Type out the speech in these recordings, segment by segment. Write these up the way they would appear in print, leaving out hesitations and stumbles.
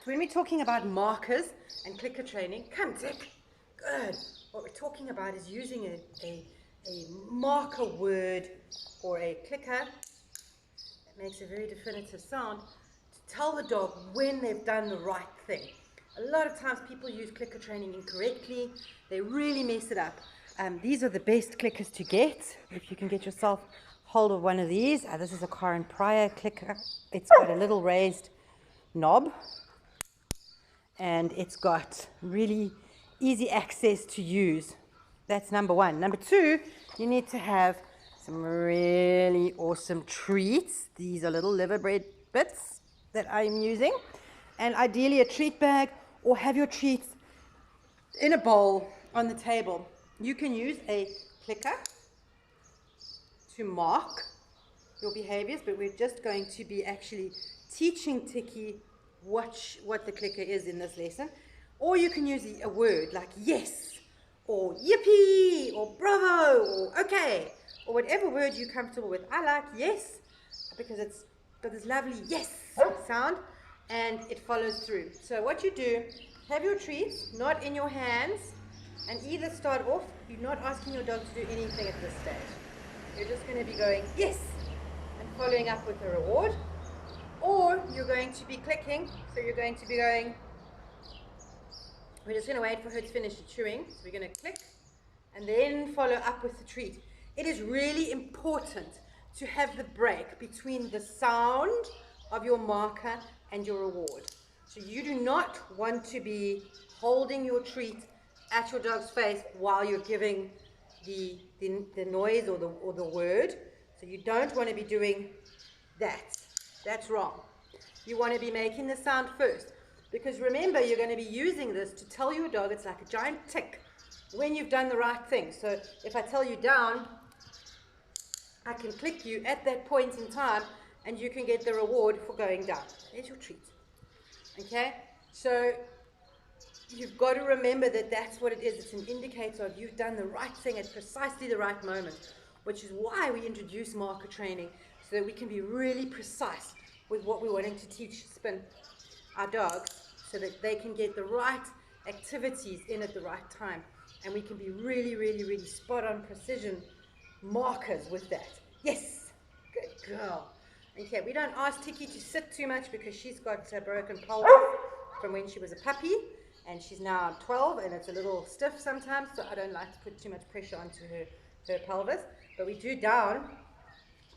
So when we're talking about markers and clicker training, come Tick, good. What we're talking about is using a marker word or a clicker that makes a very definitive sound to tell the dog when they've done the right thing. A lot of times people use clicker training incorrectly. They really mess it up. These are the best clickers to get. If you can get yourself hold of one of these. This is a Karen Pryor clicker. It's got a little raised knob. And it's got really easy access to use. That's number one. Number two, you need to have some really awesome treats. These are little liver bread bits that I'm using. And ideally a treat bag, or have your treats in a bowl on the table. You can use a clicker to mark your behaviors, but we're just going to be actually teaching Tikki what the clicker is in this lesson. Or you can use a word like yes, or yippee, or bravo, or okay, or whatever word you're comfortable with. I like yes because it's got this lovely yes sound and it follows through. So what you do, have your treats not in your hands, and either start off, you're not asking your dog to do anything at this stage. You're just going to be going yes and following up with a reward. Or you're going to be clicking, so you're going to be going, we're just going to wait for her to finish the chewing, so we're going to click and then follow up with the treat. It is really important to have the break between the sound of your marker and your reward. So you do not want to be holding your treat at your dog's face while you're giving the noise or the word. So you don't want to be doing that. That's wrong. You want to be making the sound first. Because remember, you're going to be using this to tell your dog it's like a giant tick when you've done the right thing. So if I tell you down, I can click you at that point in time and you can get the reward for going down. There's your treat. Okay? So you've got to remember that that's what it is. It's an indicator of you've done the right thing at precisely the right moment, which is why we introduce marker training, so that we can be really precise with what we're wanting to teach our dogs, so that they can get the right activities in at the right time. And we can be really, really, really spot on precision markers with that. Yes, good girl. Okay, we don't ask Tikki to sit too much because she's got a broken pelvis from when she was a puppy, and she's now 12 and it's a little stiff sometimes, so I don't like to put too much pressure onto her pelvis. But we do down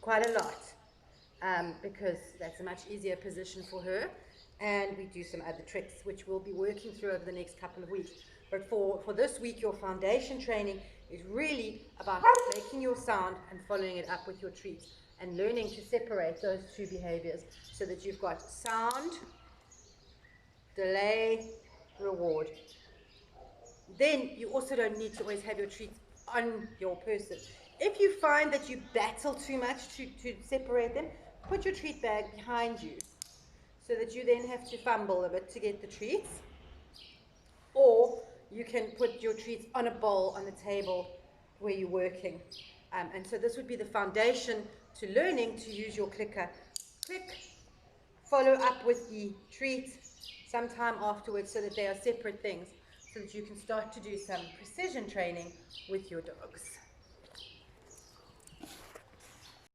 quite a lot because that's a much easier position for her, and we do some other tricks which we'll be working through over the next couple of weeks. But for this week, your foundation training is really about making your sound and following it up with your treats and learning to separate those two behaviors so that you've got sound, delay, reward. Then you also don't need to always have your treats on your person. If you find that you battle too much to separate them, put your treat bag behind you so that you then have to fumble a bit to get the treats. Or you can put your treats on a bowl on the table where you're working. And so this would be the foundation to learning to use your clicker. Click, follow up with the treat sometime afterwards so that they are separate things, so that you can start to do some precision training with your dogs.